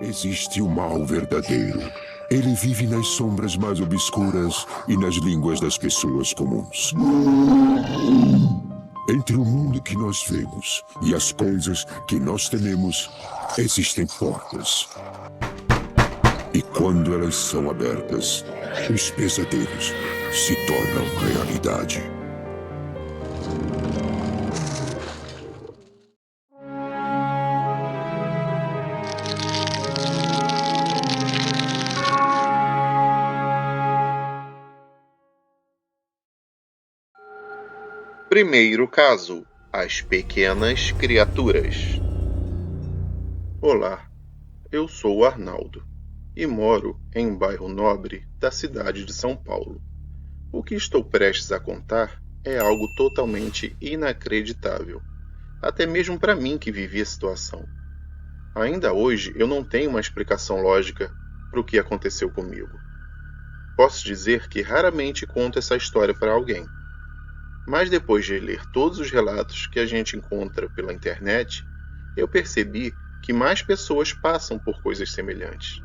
Existe o mal verdadeiro. Ele vive nas sombras mais obscuras e nas línguas das pessoas comuns. Entre o mundo que nós vemos e as coisas que nós tememos, existem portas. E quando elas são abertas, os pesadelos se tornam realidade. Primeiro caso: as pequenas criaturas. Olá, eu sou o Arnaldo e moro em um bairro nobre da cidade de São Paulo. O que estou prestes a contar é algo totalmente inacreditável, até mesmo para mim que vivi a situação. Ainda hoje eu não tenho uma explicação lógica para o que aconteceu comigo. Posso dizer que raramente conto essa história para alguém. Mas depois de ler todos os relatos que a gente encontra pela internet, eu percebi que mais pessoas passam por coisas semelhantes.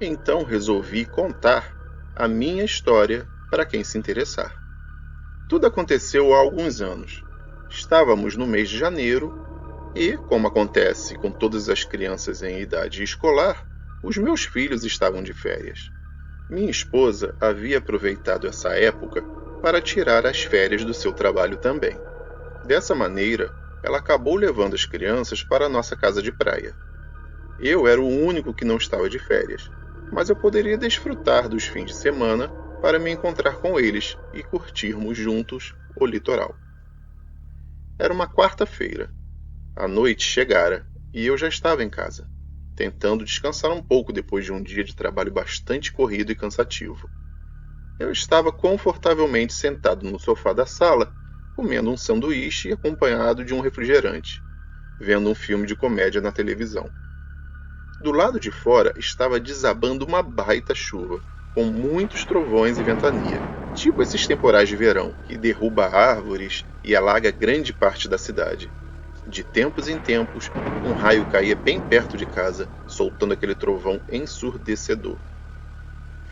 Então resolvi contar a minha história para quem se interessar. Tudo aconteceu há alguns anos. Estávamos no mês de janeiro e, como acontece com todas as crianças em idade escolar, os meus filhos estavam de férias. Minha esposa havia aproveitado essa época para tirar as férias do seu trabalho também. Dessa maneira, ela acabou levando as crianças para a nossa casa de praia. Eu era o único que não estava de férias, mas eu poderia desfrutar dos fins de semana para me encontrar com eles e curtirmos juntos o litoral. Era uma quarta-feira. A noite chegara e eu já estava em casa, tentando descansar um pouco depois de um dia de trabalho bastante corrido e cansativo. Eu estava confortavelmente sentado no sofá da sala, comendo um sanduíche acompanhado de um refrigerante, vendo um filme de comédia na televisão. Do lado de fora estava desabando uma baita chuva, com muitos trovões e ventania, tipo esses temporais de verão, que derruba árvores e alaga grande parte da cidade. De tempos em tempos, um raio caía bem perto de casa, soltando aquele trovão ensurdecedor.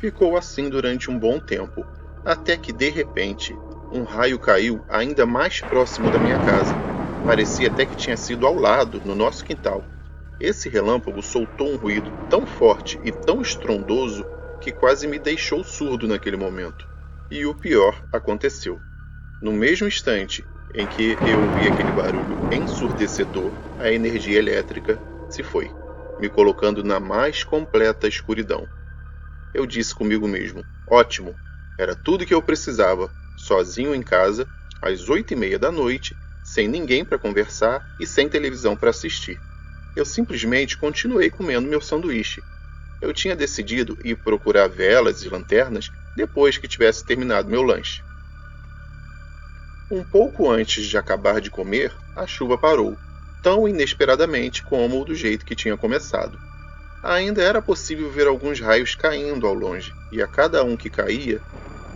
Ficou assim durante um bom tempo, até que, de repente, um raio caiu ainda mais próximo da minha casa. Parecia até que tinha sido ao lado, no nosso quintal. Esse relâmpago soltou um ruído tão forte e tão estrondoso que quase me deixou surdo naquele momento. E o pior aconteceu. No mesmo instante em que eu ouvi aquele barulho ensurdecedor, a energia elétrica se foi, me colocando na mais completa escuridão. Eu disse comigo mesmo: ótimo, era tudo que eu precisava, sozinho em casa, às 8h30 da noite, sem ninguém para conversar e sem televisão para assistir. Eu simplesmente continuei comendo meu sanduíche. Eu tinha decidido ir procurar velas e lanternas depois que tivesse terminado meu lanche. Um pouco antes de acabar de comer, a chuva parou, tão inesperadamente como do jeito que tinha começado. Ainda era possível ver alguns raios caindo ao longe, e a cada um que caía,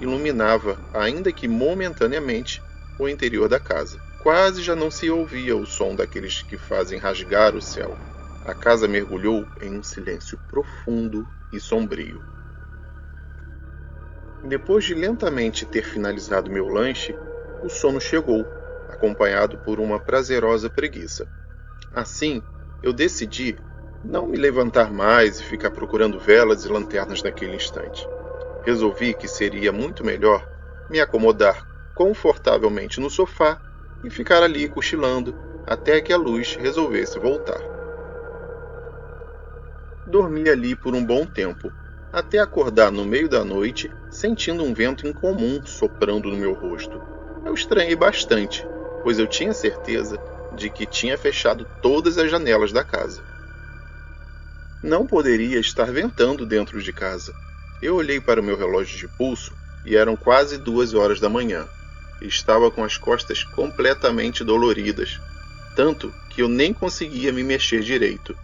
iluminava, ainda que momentaneamente, o interior da casa. Quase já não se ouvia o som daqueles que fazem rasgar o céu. A casa mergulhou em um silêncio profundo e sombrio. Depois de lentamente ter finalizado meu lanche, o sono chegou, acompanhado por uma prazerosa preguiça. Assim, eu decidi não me levantar mais e ficar procurando velas e lanternas naquele instante. Resolvi que seria muito melhor me acomodar confortavelmente no sofá e ficar ali cochilando até que a luz resolvesse voltar. Dormi ali por um bom tempo, até acordar no meio da noite sentindo um vento incomum soprando no meu rosto. Eu estranhei bastante, pois eu tinha certeza de que tinha fechado todas as janelas da casa. Não poderia estar ventando dentro de casa. Eu olhei para o meu relógio de pulso e eram quase 2h da manhã. Estava com as costas completamente doloridas, tanto que eu nem conseguia me mexer direito.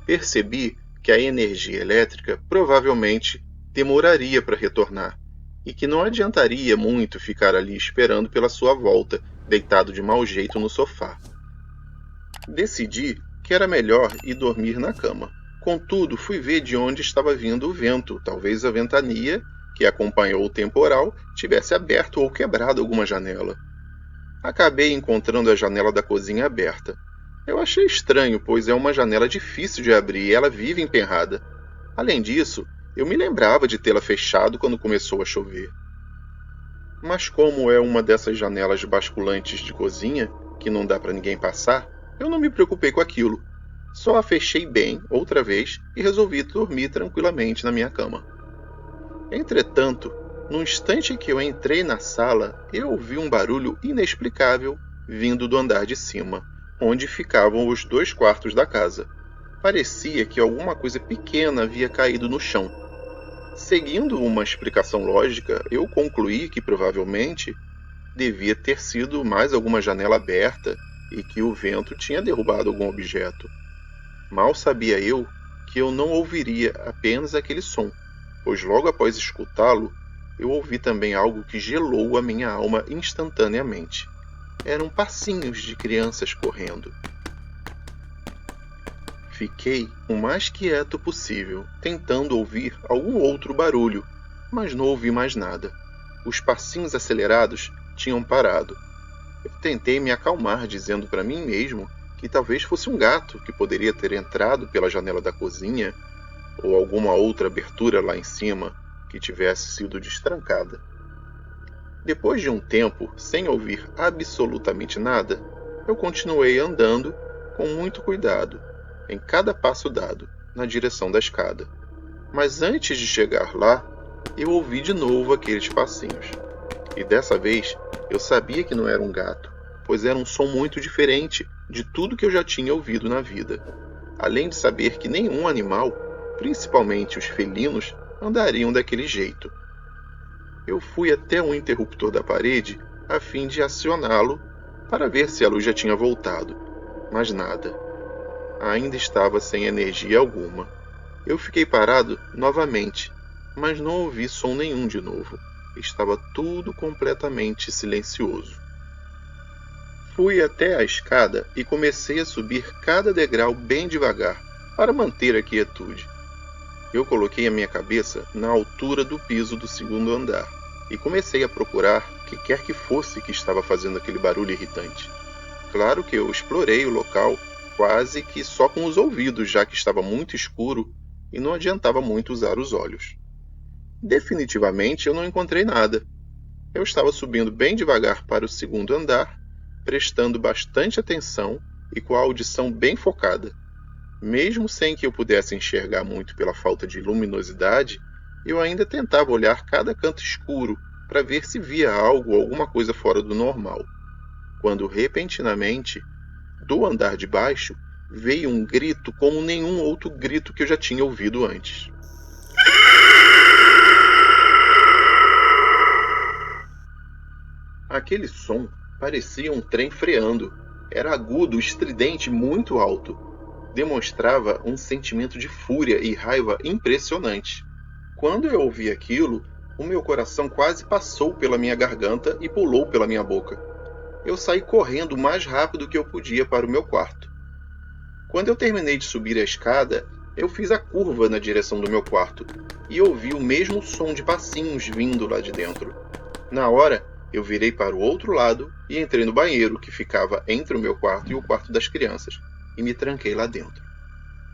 Percebi que a energia elétrica provavelmente demoraria para retornar e que não adiantaria muito ficar ali esperando pela sua volta, deitado de mau jeito no sofá. Decidi que era melhor ir dormir na cama. Contudo, fui ver de onde estava vindo o vento. Talvez a ventania, que acompanhou o temporal, tivesse aberto ou quebrado alguma janela. Acabei encontrando a janela da cozinha aberta. Eu achei estranho, pois é uma janela difícil de abrir e ela vive emperrada. Além disso, eu me lembrava de tê-la fechado quando começou a chover. Mas como é uma dessas janelas basculantes de cozinha, que não dá para ninguém passar, eu não me preocupei com aquilo. Só a fechei bem, outra vez, e resolvi dormir tranquilamente na minha cama. Entretanto, no instante em que eu entrei na sala, eu ouvi um barulho inexplicável vindo do andar de cima, onde ficavam os 2 quartos da casa. Parecia que alguma coisa pequena havia caído no chão. Seguindo uma explicação lógica, eu concluí que provavelmente devia ter sido mais alguma janela aberta e que o vento tinha derrubado algum objeto. Mal sabia eu que eu não ouviria apenas aquele som, pois logo após escutá-lo, eu ouvi também algo que gelou a minha alma instantaneamente. Eram passinhos de crianças correndo. Fiquei o mais quieto possível, tentando ouvir algum outro barulho, mas não ouvi mais nada. Os passinhos acelerados tinham parado. Eu tentei me acalmar, dizendo para mim mesmo que talvez fosse um gato que poderia ter entrado pela janela da cozinha ou alguma outra abertura lá em cima que tivesse sido destrancada. Depois de um tempo, sem ouvir absolutamente nada, eu continuei andando com muito cuidado, em cada passo dado, na direção da escada. Mas antes de chegar lá, eu ouvi de novo aqueles passinhos. E dessa vez, eu sabia que não era um gato, pois era um som muito diferente de tudo que eu já tinha ouvido na vida. Além de saber que nenhum animal, principalmente os felinos, andariam daquele jeito. Eu fui até um interruptor da parede a fim de acioná-lo para ver se a luz já tinha voltado, mas nada. Ainda estava sem energia alguma. Eu fiquei parado novamente, mas não ouvi som nenhum de novo. Estava tudo completamente silencioso. Fui até a escada e comecei a subir cada degrau bem devagar, para manter a quietude. Eu coloquei a minha cabeça na altura do piso do 2º andar e comecei a procurar o que quer que fosse que estava fazendo aquele barulho irritante. Claro que eu explorei o local quase que só com os ouvidos, já que estava muito escuro e não adiantava muito usar os olhos. Definitivamente eu não encontrei nada. Eu estava subindo bem devagar para o 2º andar, prestando bastante atenção e com a audição bem focada. Mesmo sem que eu pudesse enxergar muito pela falta de luminosidade, eu ainda tentava olhar cada canto escuro para ver se via algo ou alguma coisa fora do normal. Quando repentinamente, do andar de baixo, veio um grito como nenhum outro grito que eu já tinha ouvido antes. Aquele som parecia um trem freando. Era agudo, estridente, muito alto. Demonstrava um sentimento de fúria e raiva impressionante. Quando eu ouvi aquilo, o meu coração quase passou pela minha garganta e pulou pela minha boca. Eu saí correndo o mais rápido que eu podia para o meu quarto. Quando eu terminei de subir a escada, eu fiz a curva na direção do meu quarto e ouvi o mesmo som de passinhos vindo lá de dentro. Na hora, eu virei para o outro lado e entrei no banheiro, que ficava entre o meu quarto e o quarto das crianças, e me tranquei lá dentro.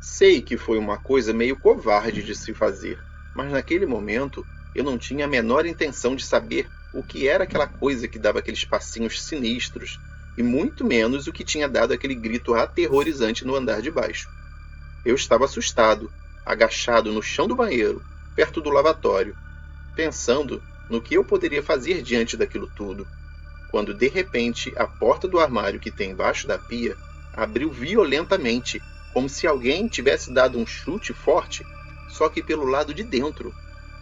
Sei que foi uma coisa meio covarde de se fazer, mas naquele momento eu não tinha a menor intenção de saber o que era aquela coisa que dava aqueles passinhos sinistros, e muito menos o que tinha dado aquele grito aterrorizante no andar de baixo. Eu estava assustado, agachado no chão do banheiro, perto do lavatório, pensando no que eu poderia fazer diante daquilo tudo, quando de repente a porta do armário que tem embaixo da pia abriu violentamente, como se alguém tivesse dado um chute forte, só que pelo lado de dentro.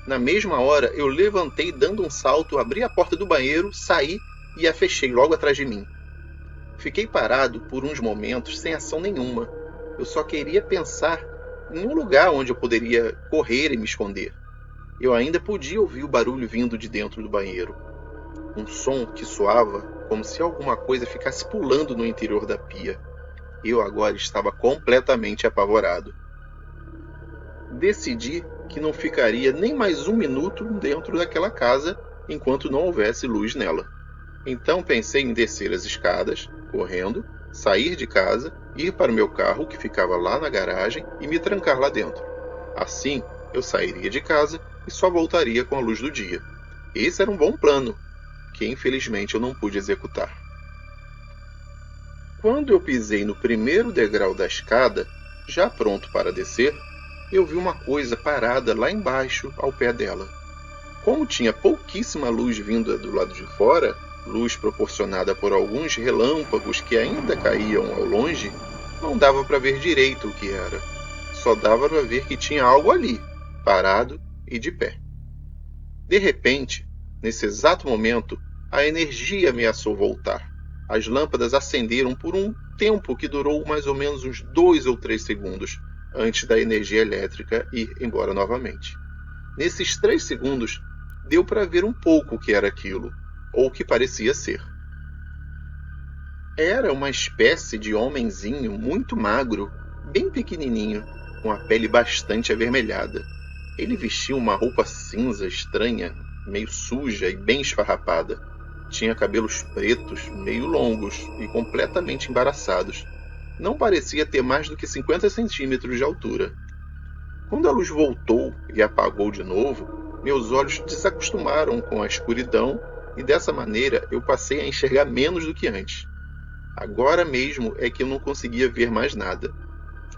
Na mesma hora, eu levantei dando um salto, abri a porta do banheiro, saí e a fechei logo atrás de mim. Fiquei parado por uns momentos sem ação nenhuma. Eu só queria pensar em um lugar onde eu poderia correr e me esconder. Eu ainda podia ouvir o barulho vindo de dentro do banheiro. Um som que soava como se alguma coisa ficasse pulando no interior da pia. Eu agora estava completamente apavorado. Decidi que não ficaria nem mais um minuto dentro daquela casa enquanto não houvesse luz nela. Então pensei em descer as escadas, correndo, sair de casa, ir para o meu carro que ficava lá na garagem e me trancar lá dentro. Assim, eu sairia de casa e só voltaria com a luz do dia. Esse era um bom plano, que infelizmente eu não pude executar. Quando eu pisei no primeiro degrau da escada, já pronto para descer, eu vi uma coisa parada lá embaixo, ao pé dela. Como tinha pouquíssima luz vinda do lado de fora, luz proporcionada por alguns relâmpagos que ainda caíam ao longe, não dava para ver direito o que era. Só dava para ver que tinha algo ali, parado e de pé. De repente, nesse exato momento, a energia ameaçou voltar. As lâmpadas acenderam por um tempo que durou mais ou menos uns 2 ou 3 segundos, antes da energia elétrica ir embora novamente. Nesses 3 segundos, deu para ver um pouco o que era aquilo, ou o que parecia ser. Era uma espécie de homenzinho muito magro, bem pequenininho, com a pele bastante avermelhada. Ele vestia uma roupa cinza estranha, meio suja e bem esfarrapada. Tinha cabelos pretos, meio longos e completamente embaraçados. Não parecia ter mais do que 50 centímetros de altura. Quando a luz voltou e apagou de novo, meus olhos desacostumaram com a escuridão e dessa maneira eu passei a enxergar menos do que antes. Agora mesmo é que eu não conseguia ver mais nada.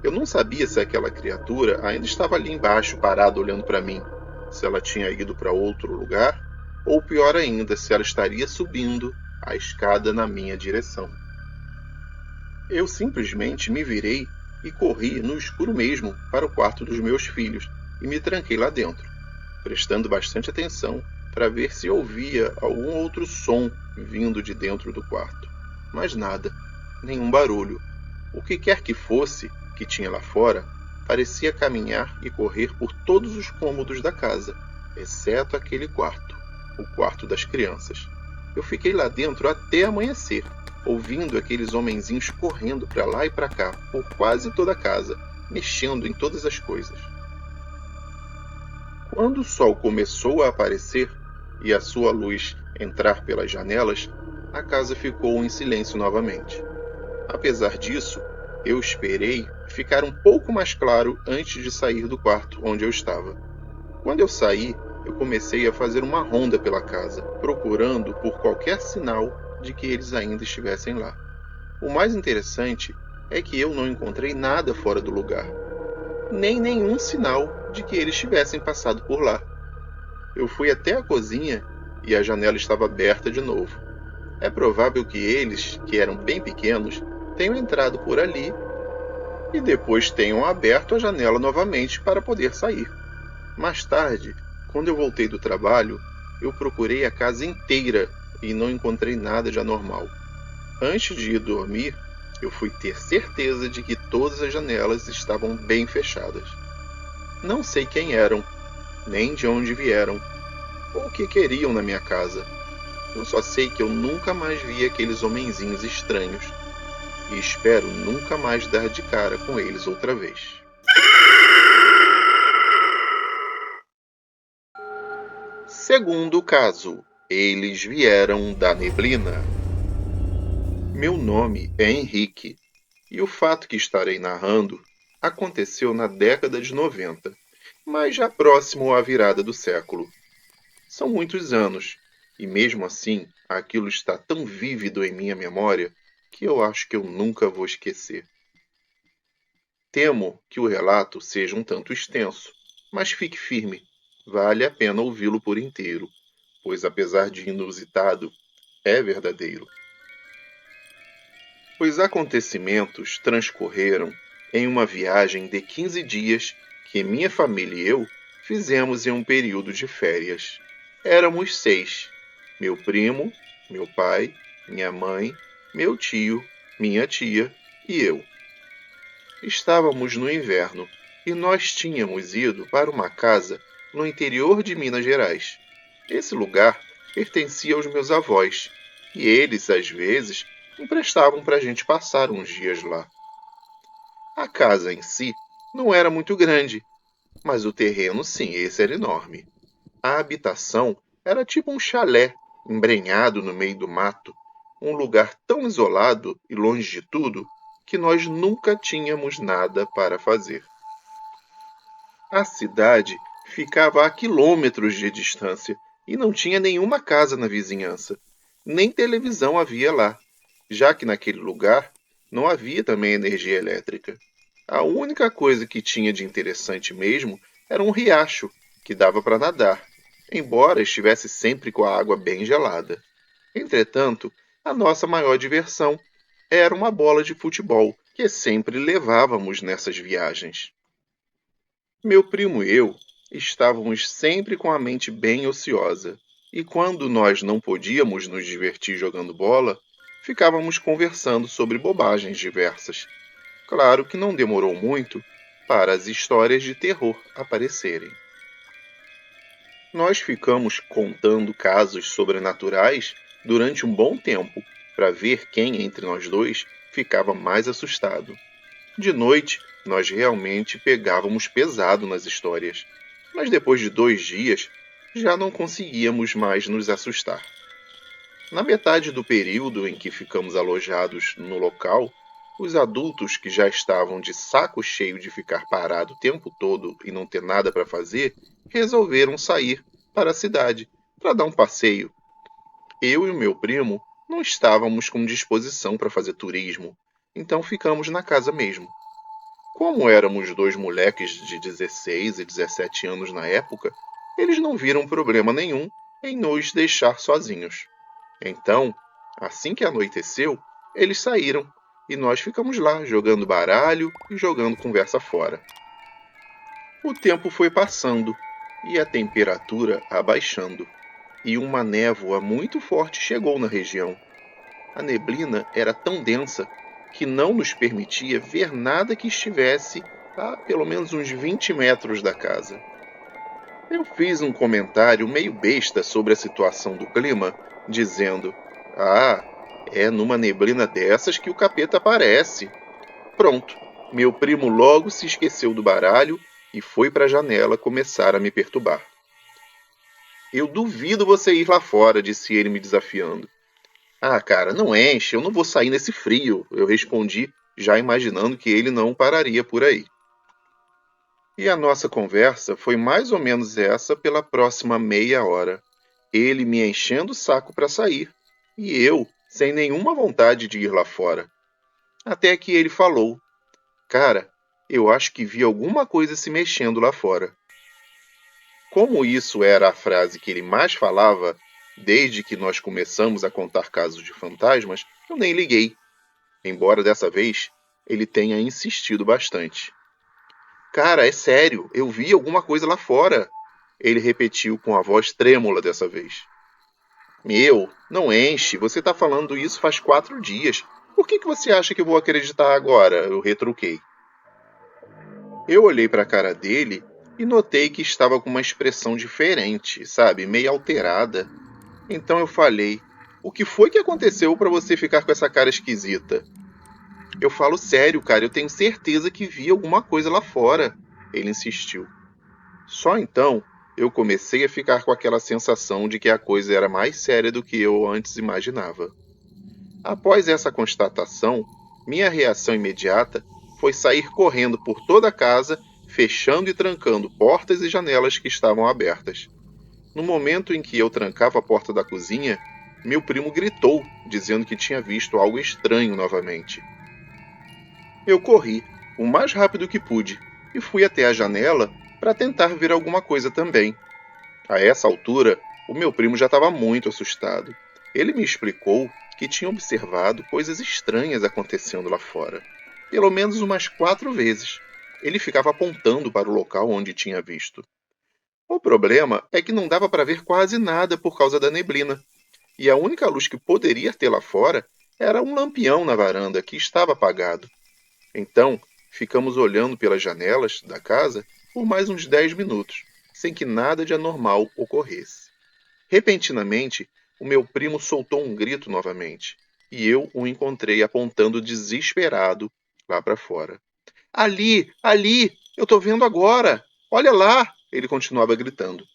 Eu não sabia se aquela criatura ainda estava ali embaixo, parada olhando para mim, se ela tinha ido para outro lugar, ou pior ainda, se ela estaria subindo a escada na minha direção. Eu simplesmente me virei e corri no escuro mesmo para o quarto dos meus filhos e me tranquei lá dentro, prestando bastante atenção para ver se ouvia algum outro som vindo de dentro do quarto. Mas nada, nenhum barulho. O que quer que fosse que tinha lá fora parecia caminhar e correr por todos os cômodos da casa, exceto aquele quarto, o quarto das crianças. Eu fiquei lá dentro até amanhecer, ouvindo aqueles homenzinhos correndo para lá e para cá, por quase toda a casa, mexendo em todas as coisas. Quando o sol começou a aparecer e a sua luz entrar pelas janelas, a casa ficou em silêncio novamente. Apesar disso, eu esperei ficar um pouco mais claro antes de sair do quarto onde eu estava. Quando eu saí, eu comecei a fazer uma ronda pela casa, procurando por qualquer sinal de que eles ainda estivessem lá. O mais interessante é que eu não encontrei nada fora do lugar, nem nenhum sinal de que eles tivessem passado por lá. Eu fui até a cozinha e a janela estava aberta de novo. É provável que eles, que eram bem pequenos, tenham entrado por ali e depois tenham aberto a janela novamente para poder sair. Mais tarde, quando eu voltei do trabalho, eu procurei a casa inteira e não encontrei nada de anormal. Antes de ir dormir, eu fui ter certeza de que todas as janelas estavam bem fechadas. Não sei quem eram, nem de onde vieram, ou o que queriam na minha casa. Eu só sei que eu nunca mais vi aqueles homenzinhos estranhos e espero nunca mais dar de cara com eles outra vez. Segundo caso, eles vieram da neblina. Meu nome é Henrique e o fato que estarei narrando aconteceu na década de 90, mas já próximo à virada do século. São muitos anos, e mesmo assim aquilo está tão vívido em minha memória que eu acho que eu nunca vou esquecer. Temo que o relato seja um tanto extenso, mas fique firme, vale a pena ouvi-lo por inteiro, pois apesar de inusitado, é verdadeiro. Os acontecimentos transcorreram em uma viagem de 15 dias que minha família e eu fizemos em um período de férias. Éramos 6, meu primo, meu pai, minha mãe, meu tio, minha tia e eu. Estávamos no inverno e nós tínhamos ido para uma casa no interior de Minas Gerais. Esse lugar pertencia aos meus avós e eles, às vezes, emprestavam para a gente passar uns dias lá. A casa em si não era muito grande, Mas o terreno, sim, esse era enorme. A habitação era tipo um chalé, embrenhado no meio do mato, um lugar tão isolado e longe de tudo que nós nunca tínhamos nada para fazer. A cidade ficava a quilômetros de distância e não tinha nenhuma casa na vizinhança. Nem televisão havia lá, já que naquele lugar não havia também energia elétrica. A única coisa que tinha de interessante mesmo era um riacho que dava para nadar, embora estivesse sempre com a água bem gelada. Entretanto, a nossa maior diversão era uma bola de futebol que sempre levávamos nessas viagens. Meu primo e eu estávamos sempre com a mente bem ociosa, e quando nós não podíamos nos divertir jogando bola, ficávamos conversando sobre bobagens diversas. Claro que não demorou muito para as histórias de terror aparecerem. Nós ficamos contando casos sobrenaturais durante um bom tempo para ver quem entre nós dois ficava mais assustado. De noite, nós realmente pegávamos pesado nas histórias, mas depois de 2 dias já não conseguíamos mais nos assustar. Na metade do período em que ficamos alojados no local, os adultos que já estavam de saco cheio de ficar parado o tempo todo e não ter nada para fazer, resolveram sair para a cidade para dar um passeio. Eu e o meu primo não estávamos com disposição para fazer turismo, então ficamos na casa mesmo. Como éramos dois moleques de 16 e 17 anos na época, eles não viram problema nenhum em nos deixar sozinhos. Então, assim que anoiteceu, eles saíram e nós ficamos lá jogando baralho e jogando conversa fora. O tempo foi passando e a temperatura abaixando, e uma névoa muito forte chegou na região. A neblina era tão densa que não nos permitia ver nada que estivesse a pelo menos uns 20 metros da casa. Eu fiz um comentário meio besta sobre a situação do clima, dizendo: "Ah, é numa neblina dessas que o capeta aparece." Pronto, meu primo logo se esqueceu do baralho e foi para a janela começar a me perturbar. "Eu duvido você ir lá fora", disse ele me desafiando. "Ah, cara, não enche, eu não vou sair nesse frio", eu respondi, já imaginando que ele não pararia por aí. E a nossa conversa foi mais ou menos essa pela próxima meia hora. Ele me enchendo o saco para sair, e eu sem nenhuma vontade de ir lá fora. Até que ele falou: "Cara, eu acho que vi alguma coisa se mexendo lá fora." Como isso era a frase que ele mais falava desde que nós começamos a contar casos de fantasmas, eu nem liguei, embora dessa vez ele tenha insistido bastante. "Cara, é sério, eu vi alguma coisa lá fora", ele repetiu com a voz trêmula dessa vez. "Meu, não enche, você está falando isso faz 4 dias. Por que você acha que eu vou acreditar agora?" Eu retruquei. Eu olhei para a cara dele e notei que estava com uma expressão diferente, sabe, meio alterada. Então eu falei: "O que foi que aconteceu para você ficar com essa cara esquisita?" "Eu falo sério, cara, eu tenho certeza que vi alguma coisa lá fora", ele insistiu. Só então eu comecei a ficar com aquela sensação de que a coisa era mais séria do que eu antes imaginava. Após essa constatação, minha reação imediata foi sair correndo por toda a casa, fechando e trancando portas e janelas que estavam abertas. No momento em que eu trancava a porta da cozinha, meu primo gritou, dizendo que tinha visto algo estranho novamente. Eu corri, o mais rápido que pude, e fui até a janela para tentar ver alguma coisa também. A essa altura, o meu primo já estava muito assustado. Ele me explicou que tinha observado coisas estranhas acontecendo lá fora. Pelo menos umas 4 vezes. Ele ficava apontando para o local onde tinha visto. O problema é que não dava para ver quase nada por causa da neblina, e a única luz que poderia ter lá fora era um lampião na varanda que estava apagado. Então, ficamos olhando pelas janelas da casa por mais uns 10 minutos, sem que nada de anormal ocorresse. Repentinamente, o meu primo soltou um grito novamente, e eu o encontrei apontando desesperado lá para fora. Ali! Ali! Eu estou vendo agora!" Olha lá! Ele continuava gritando.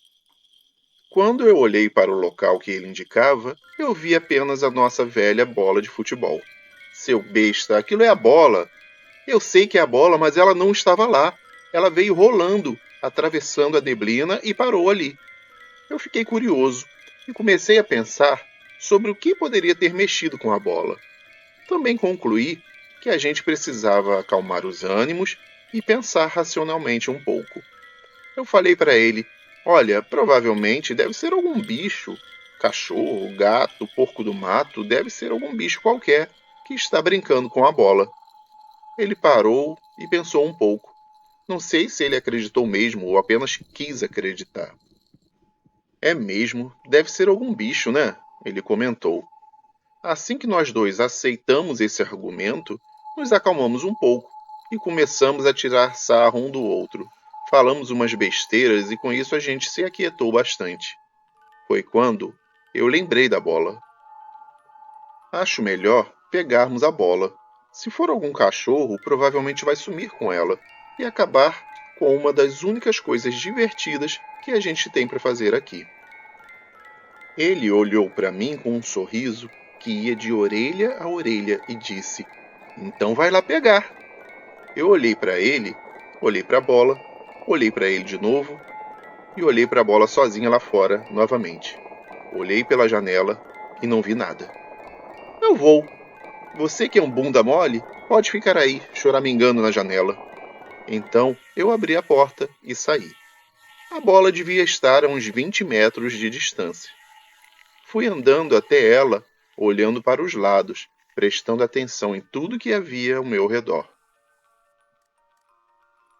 Quando eu olhei para o local que ele indicava, eu vi apenas a nossa velha bola de futebol. Seu besta, aquilo é a bola! Eu sei que é a bola, mas ela não estava lá. Ela veio rolando, atravessando a neblina e parou ali. Eu fiquei curioso e comecei a pensar sobre o que poderia ter mexido com a bola. Também concluí que a gente precisava acalmar os ânimos e pensar racionalmente um pouco. Eu falei para ele: olha, provavelmente deve ser algum bicho, cachorro, gato, porco do mato, deve ser algum bicho qualquer que está brincando com a bola. Ele parou e pensou um pouco. Não sei se ele acreditou mesmo ou apenas quis acreditar. É mesmo, deve ser algum bicho, né? Ele comentou. Assim que nós dois aceitamos esse argumento, nos acalmamos um pouco e começamos a tirar sarro um do outro. Falamos umas besteiras e com isso a gente se aquietou bastante. Foi quando eu lembrei da bola. Acho melhor pegarmos a bola. Se for algum cachorro, provavelmente vai sumir com ela e acabar com uma das únicas coisas divertidas que a gente tem para fazer aqui. Ele olhou para mim com um sorriso que ia de orelha a orelha e disse: então vai lá pegar. Eu olhei para ele, olhei para a bola, olhei para ele de novo e olhei para a bola sozinha lá fora novamente. Olhei pela janela e não vi nada. Eu vou. Você que é um bunda mole, pode ficar aí, choramingando na janela. Então eu abri a porta e saí. A bola devia estar a uns 20 metros de distância. Fui andando até ela, olhando para os lados, prestando atenção em tudo que havia ao meu redor.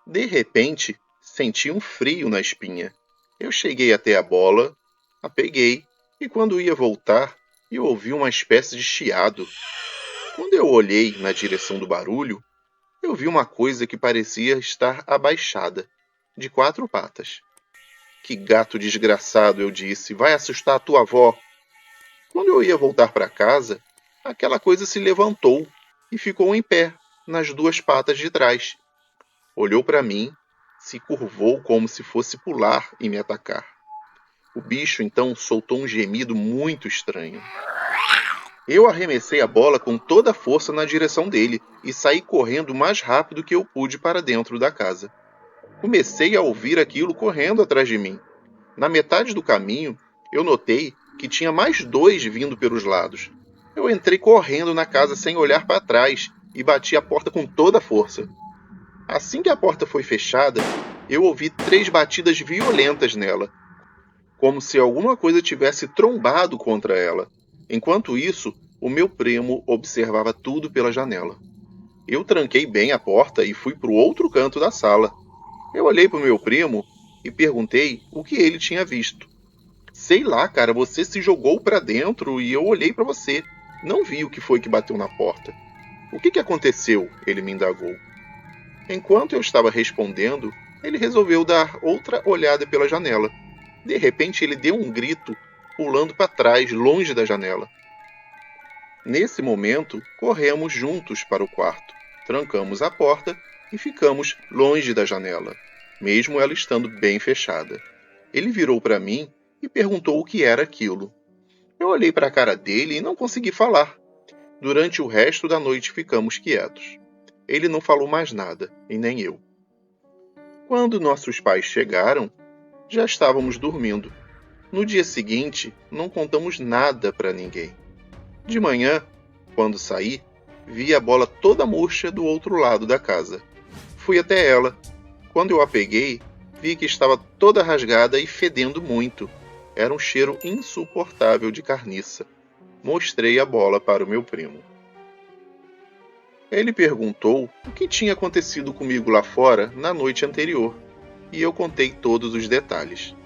De repente, senti um frio na espinha. Eu cheguei até a bola, a peguei, e quando ia voltar, eu ouvi uma espécie de chiado. Quando eu olhei na direção do barulho, eu vi uma coisa que parecia estar abaixada, de 4 patas. Que gato desgraçado, eu disse, vai assustar a tua avó. Quando eu ia voltar para casa, aquela coisa se levantou e ficou em pé, nas 2 patas de trás. Olhou para mim, se curvou como se fosse pular e me atacar. O bicho então soltou um gemido muito estranho. Eu arremessei a bola com toda a força na direção dele e saí correndo o mais rápido que eu pude para dentro da casa. Comecei a ouvir aquilo correndo atrás de mim. Na metade do caminho, eu notei que tinha mais 2 vindo pelos lados. Eu entrei correndo na casa sem olhar para trás e bati a porta com toda a força. Assim que a porta foi fechada, eu ouvi 3 batidas violentas nela, como se alguma coisa tivesse trombado contra ela. Enquanto isso, o meu primo observava tudo pela janela. Eu tranquei bem a porta e fui para o outro canto da sala. Eu olhei para o meu primo e perguntei o que ele tinha visto. Sei lá, cara, você se jogou para dentro e eu olhei para você. Não vi o que foi que bateu na porta. O que aconteceu? Ele me indagou. Enquanto eu estava respondendo, ele resolveu dar outra olhada pela janela. De repente, ele deu um grito, pulando para trás, longe da janela. Nesse momento, corremos juntos para o quarto, trancamos a porta e ficamos longe da janela, mesmo ela estando bem fechada. Ele virou para mim e perguntou o que era aquilo. Eu olhei para a cara dele e não consegui falar. Durante o resto da noite ficamos quietos. Ele não falou mais nada, e nem eu. Quando nossos pais chegaram, já estávamos dormindo. No dia seguinte, não contamos nada para ninguém. De manhã, quando saí, vi a bola toda murcha do outro lado da casa. Fui até ela. Quando eu a peguei, vi que estava toda rasgada e fedendo muito. Era um cheiro insuportável de carniça. Mostrei a bola para o meu primo. Ele perguntou o que tinha acontecido comigo lá fora na noite anterior, e eu contei todos os detalhes.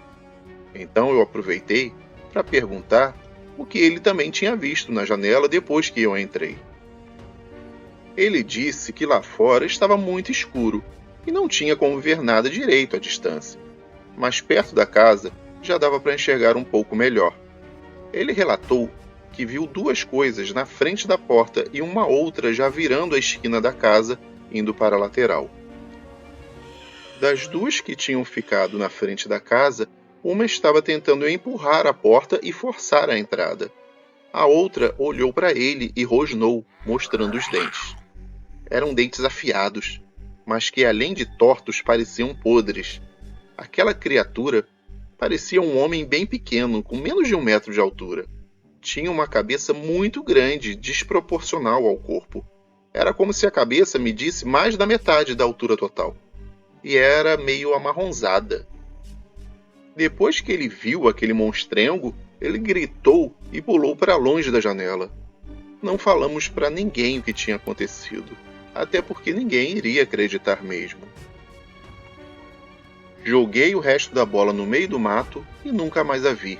Então eu aproveitei para perguntar o que ele também tinha visto na janela depois que eu entrei. Ele disse que lá fora estava muito escuro e não tinha como ver nada direito à distância, mas perto da casa já dava para enxergar um pouco melhor. Ele relatou que viu 2 coisas na frente da porta e uma outra já virando a esquina da casa, indo para a lateral. Das duas que tinham ficado na frente da casa, uma estava tentando empurrar a porta e forçar a entrada. A outra olhou para ele e rosnou, mostrando os dentes. Eram dentes afiados, mas que além de tortos pareciam podres. Aquela criatura parecia um homem bem pequeno, com menos de 1 metro de altura. Tinha uma cabeça muito grande, desproporcional ao corpo. Era como se a cabeça medisse mais da metade da altura total. E era meio amarronzada. Depois que ele viu aquele monstrengo, ele gritou e pulou para longe da janela. Não falamos para ninguém o que tinha acontecido, até porque ninguém iria acreditar mesmo. Joguei o resto da bola no meio do mato e nunca mais a vi.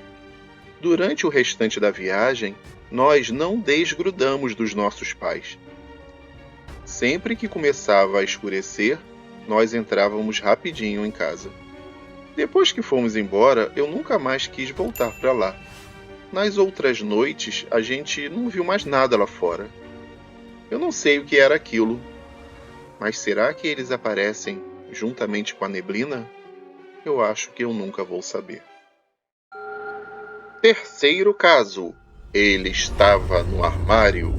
Durante o restante da viagem, nós não desgrudamos dos nossos pais. Sempre que começava a escurecer, nós entrávamos rapidinho em casa. Depois que fomos embora, eu nunca mais quis voltar para lá. Nas outras noites, a gente não viu mais nada lá fora. Eu não sei o que era aquilo, mas será que eles aparecem juntamente com a neblina? Eu acho que eu nunca vou saber. Terceiro caso. Ele estava no armário.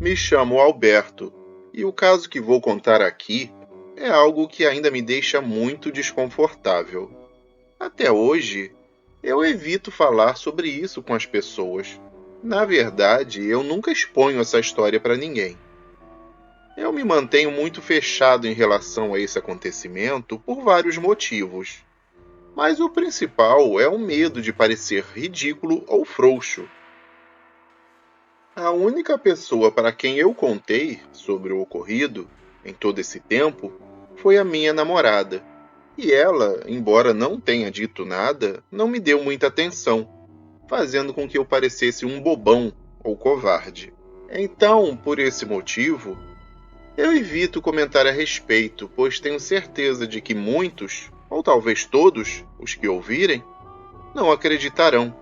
Me chamo Alberto, e o caso que vou contar aqui é algo que ainda me deixa muito desconfortável. Até hoje, eu evito falar sobre isso com as pessoas. Na verdade, eu nunca exponho essa história para ninguém. Eu me mantenho muito fechado em relação a esse acontecimento por vários motivos. Mas o principal é o medo de parecer ridículo ou frouxo. A única pessoa para quem eu contei sobre o ocorrido em todo esse tempo foi a minha namorada. E ela, embora não tenha dito nada, não me deu muita atenção, fazendo com que eu parecesse um bobão ou covarde. Então, por esse motivo, eu evito comentar a respeito, pois tenho certeza de que muitos, ou talvez todos, os que ouvirem, não acreditarão.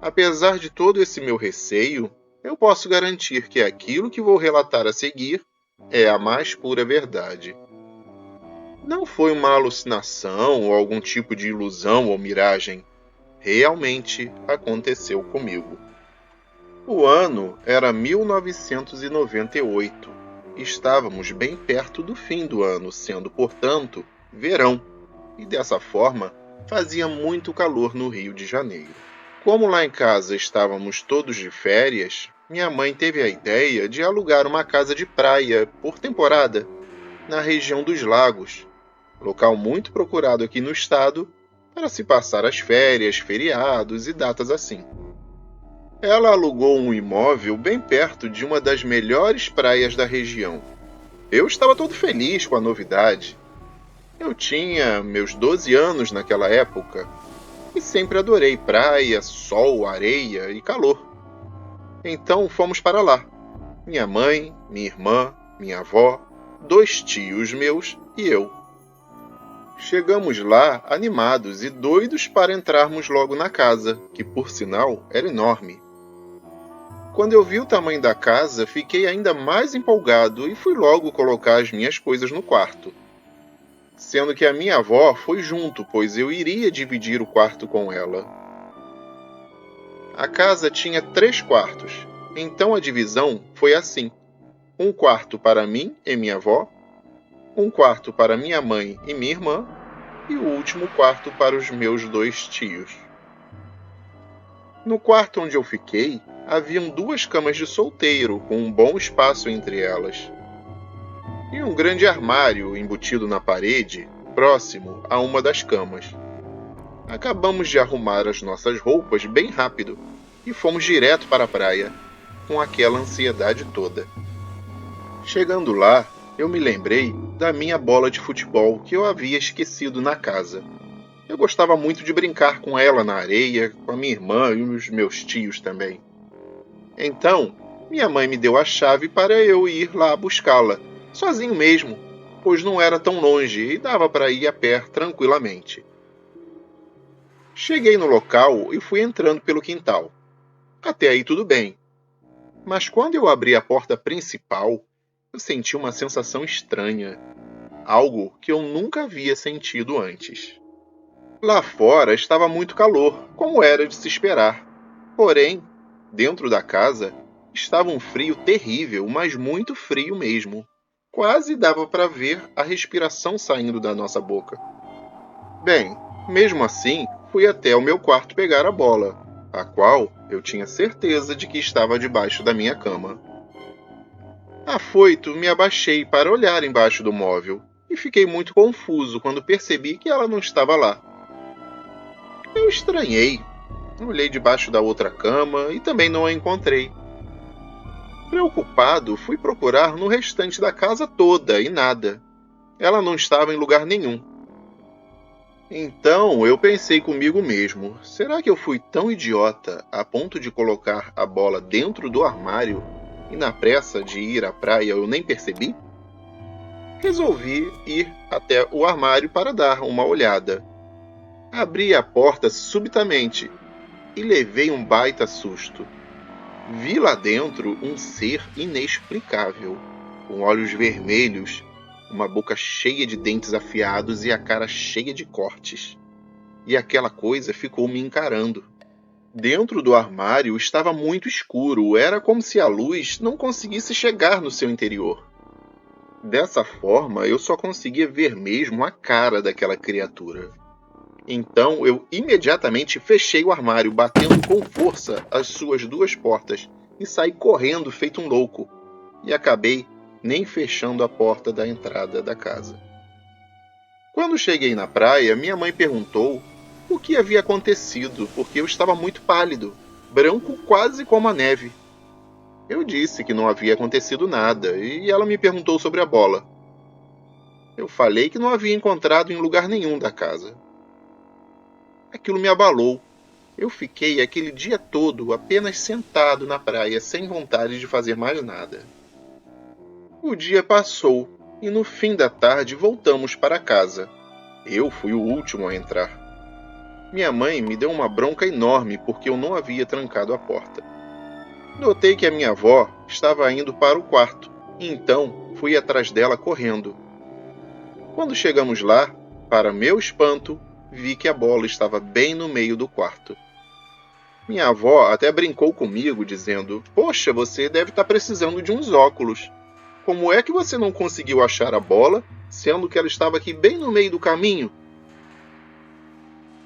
Apesar de todo esse meu receio, eu posso garantir que aquilo que vou relatar a seguir é a mais pura verdade. Não foi uma alucinação ou algum tipo de ilusão ou miragem. Realmente aconteceu comigo. O ano era 1998. Estávamos bem perto do fim do ano, sendo, portanto, verão. E dessa forma, fazia muito calor no Rio de Janeiro. Como lá em casa estávamos todos de férias, minha mãe teve a ideia de alugar uma casa de praia por temporada, na região dos Lagos, local muito procurado aqui no estado para se passar as férias, feriados e datas assim. Ela alugou um imóvel bem perto de uma das melhores praias da região. Eu estava todo feliz com a novidade. Eu tinha meus 12 anos naquela época e sempre adorei praia, sol, areia e calor. Então fomos para lá. Minha mãe, minha irmã, minha avó, 2 tios meus e eu. Chegamos lá animados e doidos para entrarmos logo na casa, que por sinal era enorme. Quando eu vi o tamanho da casa, fiquei ainda mais empolgado e fui logo colocar as minhas coisas no quarto. Sendo que a minha avó foi junto, pois eu iria dividir o quarto com ela. A casa tinha 3 quartos, então a divisão foi assim: um quarto para mim e minha avó, um quarto para minha mãe e minha irmã, e o último quarto para os meus 2 tios. No quarto onde eu fiquei, haviam 2 camas de solteiro, com um bom espaço entre elas. E um grande armário embutido na parede, próximo a uma das camas. Acabamos de arrumar as nossas roupas bem rápido e fomos direto para a praia, com aquela ansiedade toda. Chegando lá, eu me lembrei da minha bola de futebol que eu havia esquecido na casa. Eu gostava muito de brincar com ela na areia, com a minha irmã e os meus tios também. Então, minha mãe me deu a chave para eu ir lá buscá-la, sozinho mesmo, pois não era tão longe e dava para ir a pé tranquilamente. Cheguei no local e fui entrando pelo quintal. Até aí tudo bem. Mas quando eu abri a porta principal, eu senti uma sensação estranha. algo que eu nunca havia sentido antes. Lá fora estava muito calor, como era de se esperar. Porém, dentro da casa, estava um frio terrível, mas muito frio mesmo. Quase dava para ver a respiração saindo da nossa boca. Bem, mesmo assim, fui até o meu quarto pegar a bola, a qual eu tinha certeza de que estava debaixo da minha cama. Afoito, me abaixei para olhar embaixo do móvel e fiquei muito confuso quando percebi que ela não estava lá. Eu estranhei, olhei debaixo da outra cama e também não a encontrei. Preocupado, fui procurar no restante da casa toda e nada. Ela não estava em lugar nenhum. Então eu pensei comigo mesmo: será que eu fui tão idiota a ponto de colocar a bola dentro do armário e na pressa de ir à praia eu nem percebi? Resolvi ir até o armário para dar uma olhada. Abri a porta subitamente e levei um baita susto. Vi lá dentro um ser inexplicável, com olhos vermelhos, uma boca cheia de dentes afiados e a cara cheia de cortes. E aquela coisa ficou me encarando. Dentro do armário estava muito escuro, era como se a luz não conseguisse chegar no seu interior. Dessa forma, eu só conseguia ver mesmo a cara daquela criatura. Então eu imediatamente fechei o armário, batendo com força as suas duas portas, e saí correndo feito um louco, e acabei nem fechando a porta da entrada da casa. Quando cheguei na praia, minha mãe perguntou o que havia acontecido, porque eu estava muito pálido, branco quase como a neve. Eu disse que não havia acontecido nada, e ela me perguntou sobre a bola. Eu falei que não havia encontrado em lugar nenhum da casa. Aquilo me abalou. Eu fiquei aquele dia todo apenas sentado na praia, sem vontade de fazer mais nada. O dia passou e no fim da tarde voltamos para casa. Eu fui o último a entrar. Minha mãe me deu uma bronca enorme porque eu não havia trancado a porta. Notei que a minha avó estava indo para o quarto, então fui atrás dela correndo. Quando chegamos lá, para meu espanto, vi que a bola estava bem no meio do quarto. Minha avó até brincou comigo, dizendo: "Poxa, você deve estar precisando de uns óculos. Como é que você não conseguiu achar a bola, sendo que ela estava aqui bem no meio do caminho?"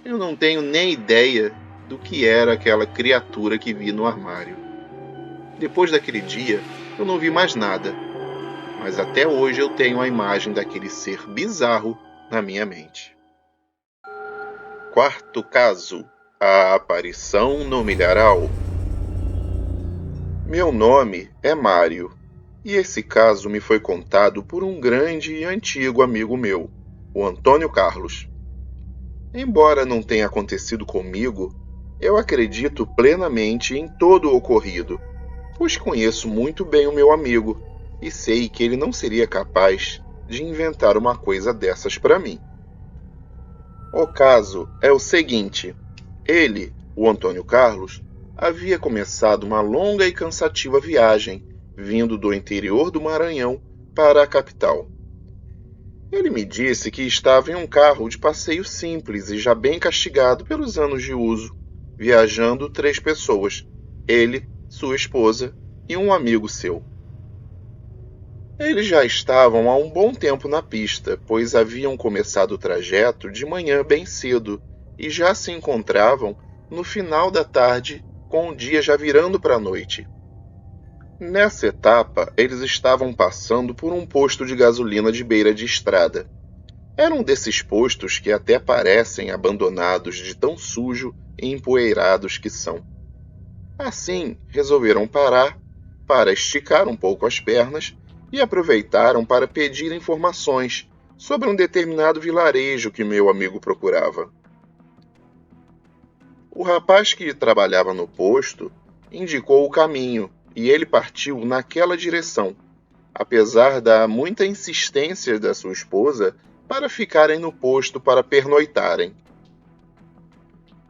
Eu não tenho nem ideia do que era aquela criatura que vi no armário. Depois daquele dia, eu não vi mais nada, mas até hoje eu tenho a imagem daquele ser bizarro na minha mente. Quarto caso: a aparição no milharal. Meu nome é Mário, e esse caso me foi contado por um grande e antigo amigo meu, o Antônio Carlos. Embora não tenha acontecido comigo, eu acredito plenamente em todo o ocorrido, pois conheço muito bem o meu amigo e sei que ele não seria capaz de inventar uma coisa dessas para mim. O caso é o seguinte: ele, o Antônio Carlos, havia começado uma longa e cansativa viagem, vindo do interior do Maranhão para a capital. Ele me disse que estava em um carro de passeio simples e já bem castigado pelos anos de uso, viajando 3 pessoas, ele, sua esposa e um amigo seu. Eles já estavam há um bom tempo na pista, pois haviam começado o trajeto de manhã bem cedo e já se encontravam no final da tarde, com o dia já virando para a noite. Nessa etapa, eles estavam passando por um posto de gasolina de beira de estrada. Era um desses postos que até parecem abandonados de tão sujo e empoeirados que são. Assim, resolveram parar para esticar um pouco as pernas e aproveitaram para pedir informações sobre um determinado vilarejo que meu amigo procurava. O rapaz que trabalhava no posto indicou o caminho e ele partiu naquela direção, apesar da muita insistência da sua esposa para ficarem no posto para pernoitarem.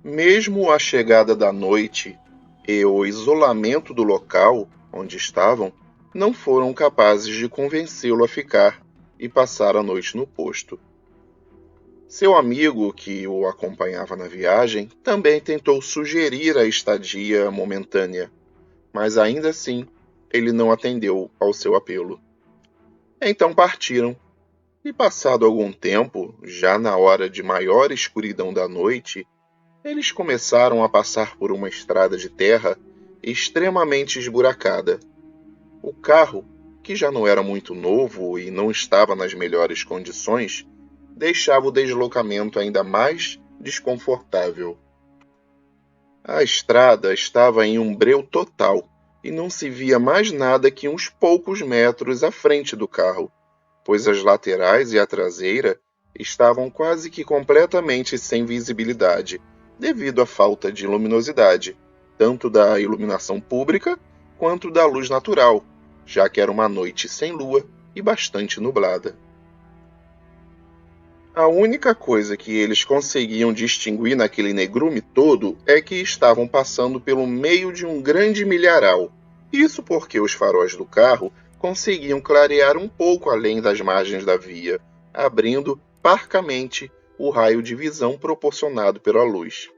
Mesmo a chegada da noite e o isolamento do local onde estavam não foram capazes de convencê-lo a ficar e passar a noite no posto. Seu amigo, que o acompanhava na viagem, também tentou sugerir a estadia momentânea, mas ainda assim ele não atendeu ao seu apelo. Então partiram, e passado algum tempo, já na hora de maior escuridão da noite, eles começaram a passar por uma estrada de terra extremamente esburacada. O carro, que já não era muito novo e não estava nas melhores condições, deixava o deslocamento ainda mais desconfortável. A estrada estava em um breu total e não se via mais nada que uns poucos metros à frente do carro, pois as laterais e a traseira estavam quase que completamente sem visibilidade, devido à falta de luminosidade, tanto da iluminação pública quanto da luz natural, já que era uma noite sem lua e bastante nublada. A única coisa que eles conseguiam distinguir naquele negrume todo é que estavam passando pelo meio de um grande milharal. Isso porque os faróis do carro conseguiam clarear um pouco além das margens da via, abrindo parcamente o raio de visão proporcionado pela luz.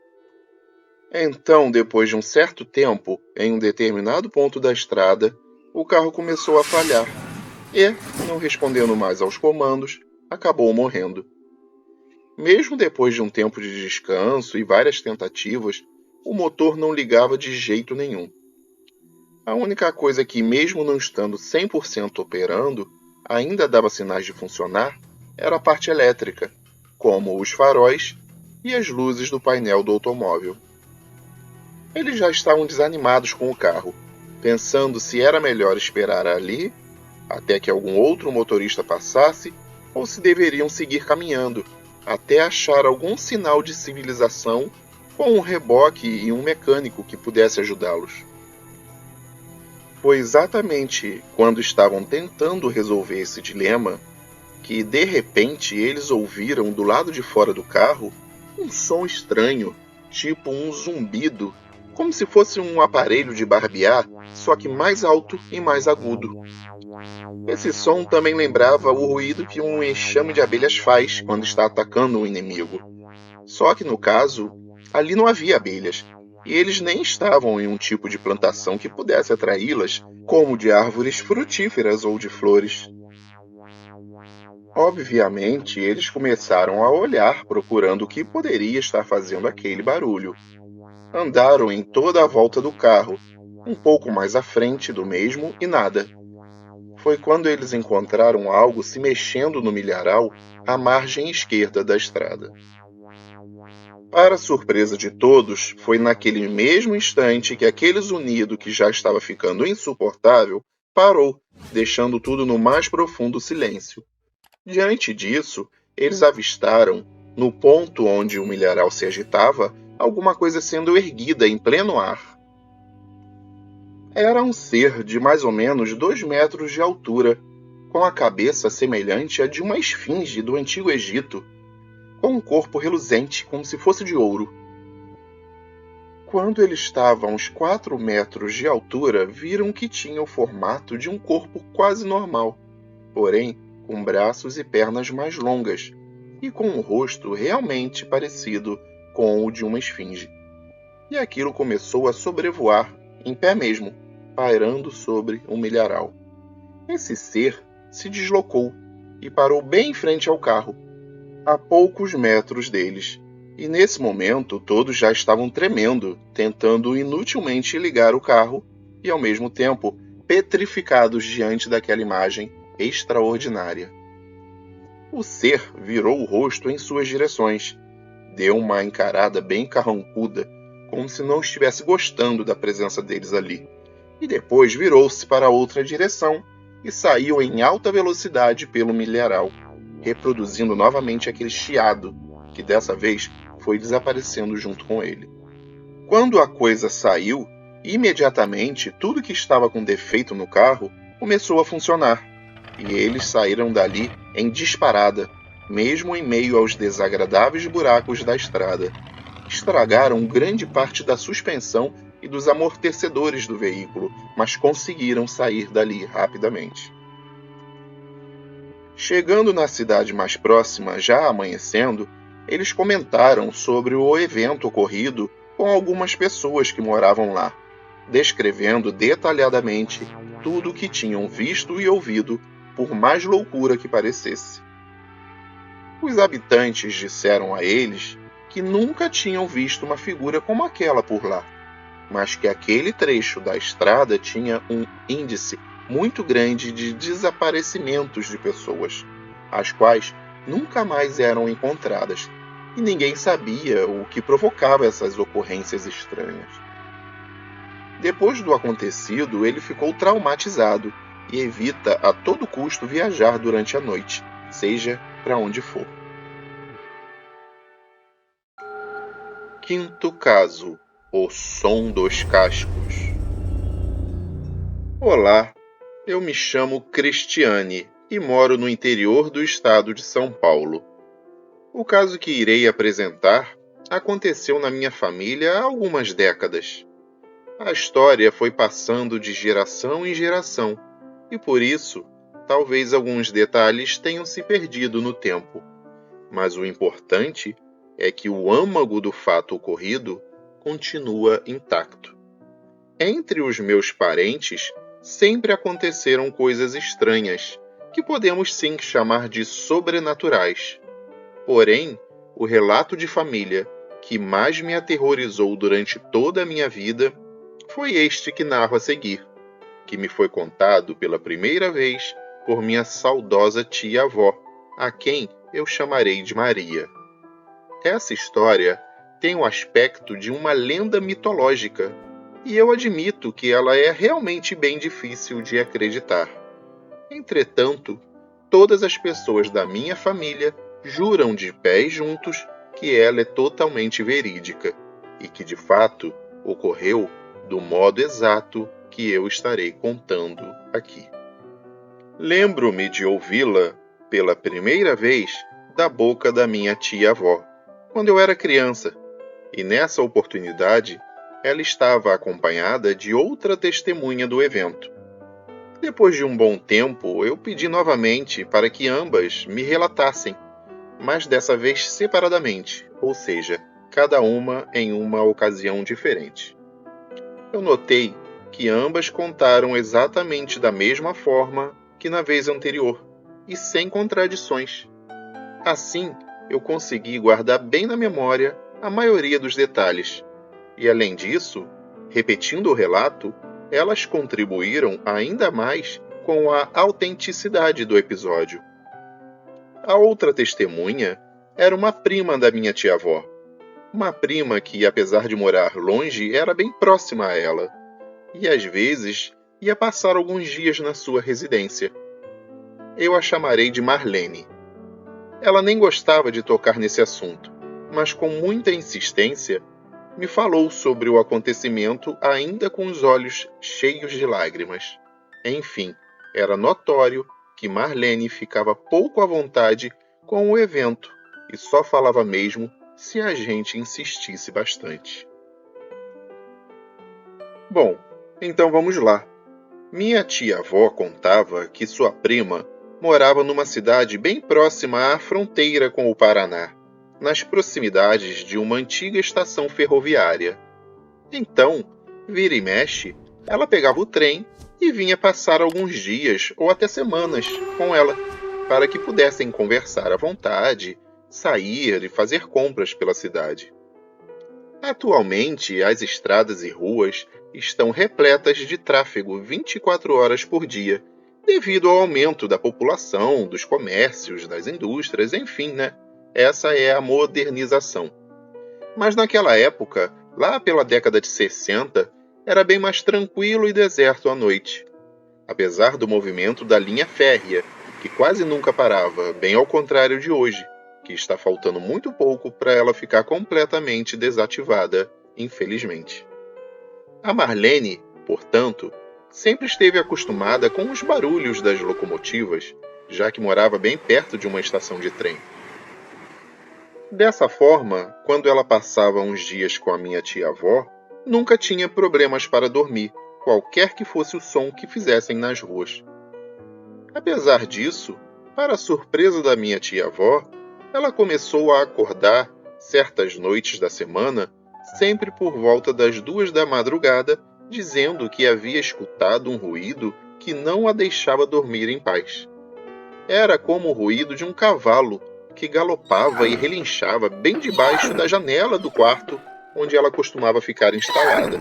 Então, depois de um certo tempo, em um determinado ponto da estrada, o carro começou a falhar e, não respondendo mais aos comandos, acabou morrendo. Mesmo depois de um tempo de descanso e várias tentativas, o motor não ligava de jeito nenhum. A única coisa que, mesmo não estando 100% operando, ainda dava sinais de funcionar era a parte elétrica, como os faróis e as luzes do painel do automóvel. Eles já estavam desanimados com o carro, pensando se era melhor esperar ali até que algum outro motorista passasse ou se deveriam seguir caminhando até achar algum sinal de civilização com um reboque e um mecânico que pudesse ajudá-los. Foi exatamente quando estavam tentando resolver esse dilema que, de repente, eles ouviram do lado de fora do carro um som estranho, tipo um zumbido, como se fosse um aparelho de barbear, só que mais alto e mais agudo. Esse som também lembrava o ruído que um enxame de abelhas faz quando está atacando um inimigo. Só que, no caso, ali não havia abelhas, e eles nem estavam em um tipo de plantação que pudesse atraí-las, como de árvores frutíferas ou de flores. Obviamente, eles começaram a olhar procurando o que poderia estar fazendo aquele barulho. Andaram em toda a volta do carro, um pouco mais à frente do mesmo e nada. Foi quando eles encontraram algo se mexendo no milharal à margem esquerda da estrada. Para surpresa de todos, foi naquele mesmo instante que aquele zunido que já estava ficando insuportável parou, deixando tudo no mais profundo silêncio. Diante disso, eles avistaram, no ponto onde o milharal se agitava, alguma coisa sendo erguida em pleno ar. Era um ser de mais ou menos 2 metros de altura, com a cabeça semelhante à de uma esfinge do Antigo Egito, com um corpo reluzente como se fosse de ouro. Quando ele estava a uns 4 metros de altura, viram que tinha o formato de um corpo quase normal, porém com braços e pernas mais longas, e com um rosto realmente parecido com o de uma esfinge. E aquilo começou a sobrevoar, em pé mesmo, pairando sobre um milharal. Esse ser se deslocou e parou bem em frente ao carro, a poucos metros deles, e nesse momento todos já estavam tremendo, tentando inutilmente ligar o carro e, ao mesmo tempo, petrificados diante daquela imagem extraordinária. O ser virou o rosto em suas direções, deu uma encarada bem carrancuda, como se não estivesse gostando da presença deles ali, e depois virou-se para outra direção e saiu em alta velocidade pelo milharal, reproduzindo novamente aquele chiado, que dessa vez foi desaparecendo junto com ele. Quando a coisa saiu, imediatamente tudo que estava com defeito no carro começou a funcionar, e eles saíram dali em disparada, mesmo em meio aos desagradáveis buracos da estrada. Estragaram grande parte da suspensão e dos amortecedores do veículo, mas conseguiram sair dali rapidamente. Chegando na cidade mais próxima, já amanhecendo, eles comentaram sobre o evento ocorrido com algumas pessoas que moravam lá, descrevendo detalhadamente tudo o que tinham visto e ouvido, por mais loucura que parecesse. Os habitantes disseram a eles que nunca tinham visto uma figura como aquela por lá, mas que aquele trecho da estrada tinha um índice muito grande de desaparecimentos de pessoas, as quais nunca mais eram encontradas, e ninguém sabia o que provocava essas ocorrências estranhas. Depois do acontecido, ele ficou traumatizado e evita a todo custo viajar durante a noite, seja para onde for. Quinto caso: o som dos cascos. Olá, eu me chamo Cristiane e moro no interior do estado de São Paulo. O caso que irei apresentar aconteceu na minha família há algumas décadas. A história foi passando de geração em geração e, por isso, talvez alguns detalhes tenham se perdido no tempo. Mas o importante é que o âmago do fato ocorrido continua intacto. Entre os meus parentes, sempre aconteceram coisas estranhas, que podemos sim chamar de sobrenaturais. Porém, o relato de família que mais me aterrorizou durante toda a minha vida foi este que narro a seguir, que me foi contado pela primeira vez por minha saudosa tia-avó, a quem eu chamarei de Maria. Essa história tem o aspecto de uma lenda mitológica, e eu admito que ela é realmente bem difícil de acreditar. Entretanto, todas as pessoas da minha família juram de pés juntos que ela é totalmente verídica e que, de fato, ocorreu do modo exato que eu estarei contando aqui. Lembro-me de ouvi-la pela primeira vez da boca da minha tia-avó, quando eu era criança, e nessa oportunidade ela estava acompanhada de outra testemunha do evento. Depois de um bom tempo, eu pedi novamente para que ambas me relatassem, mas dessa vez separadamente, ou seja, cada uma em uma ocasião diferente. Eu notei que ambas contaram exatamente da mesma forma que na vez anterior, e sem contradições. Assim, eu consegui guardar bem na memória a maioria dos detalhes, e além disso, repetindo o relato, elas contribuíram ainda mais com a autenticidade do episódio. A outra testemunha era uma prima da minha tia-avó. Uma prima que, apesar de morar longe, era bem próxima a ela, e às vezes ia passar alguns dias na sua residência. Eu a chamarei de Marlene. Ela nem gostava de tocar nesse assunto, mas com muita insistência me falou sobre o acontecimento ainda com os olhos cheios de lágrimas. Enfim, era notório que Marlene ficava pouco à vontade com o evento e só falava mesmo se a gente insistisse bastante. Bom, então vamos lá. Minha tia-avó contava que sua prima morava numa cidade bem próxima à fronteira com o Paraná, nas proximidades de uma antiga estação ferroviária. Então, vira e mexe, ela pegava o trem e vinha passar alguns dias ou até semanas com ela, para que pudessem conversar à vontade, sair e fazer compras pela cidade. Atualmente, as estradas e ruas estão repletas de tráfego 24 horas por dia, devido ao aumento da população, dos comércios, das indústrias, enfim, né? Essa é a modernização. Mas naquela época, lá pela década de 60, era bem mais tranquilo e deserto à noite. Apesar do movimento da linha férrea, que quase nunca parava, bem ao contrário de hoje, que está faltando muito pouco para ela ficar completamente desativada, infelizmente. A Marlene, portanto, sempre esteve acostumada com os barulhos das locomotivas, já que morava bem perto de uma estação de trem. Dessa forma, quando ela passava uns dias com a minha tia-avó, nunca tinha problemas para dormir, qualquer que fosse o som que fizessem nas ruas. Apesar disso, Para a surpresa da minha tia-avó, ela começou a acordar certas noites da semana, sempre por volta das 2 da madrugada, dizendo que havia escutado um ruído que não a deixava dormir em paz. Era como o ruído de um cavalo que galopava e relinchava bem debaixo da janela do quarto onde ela costumava ficar instalada.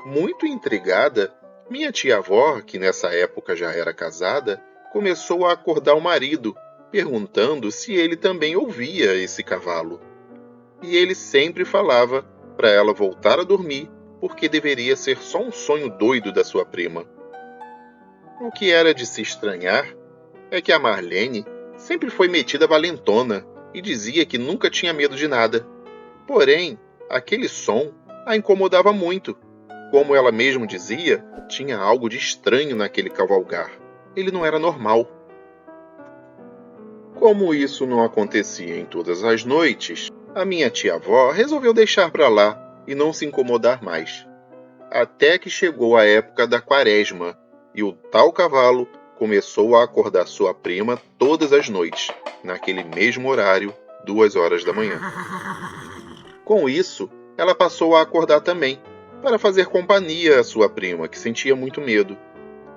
Muito intrigada, minha tia-avó, que nessa época já era casada, começou a acordar o marido, perguntando se ele também ouvia esse cavalo. E ele sempre falava para ela voltar a dormir, porque deveria ser só um sonho doido da sua prima. O que era de se estranhar é que a Marlene sempre foi metida valentona e dizia que nunca tinha medo de nada. Porém, aquele som a incomodava muito. Como ela mesma dizia, tinha algo de estranho naquele cavalgar. Ele não era normal. Como isso não acontecia em todas as noites, a minha tia-avó resolveu deixar para lá e não se incomodar mais. Até que chegou a época da quaresma e o tal cavalo começou a acordar sua prima todas as noites, naquele mesmo horário, 2 horas da manhã. Com isso, ela passou a acordar também, para fazer companhia à sua prima, que sentia muito medo.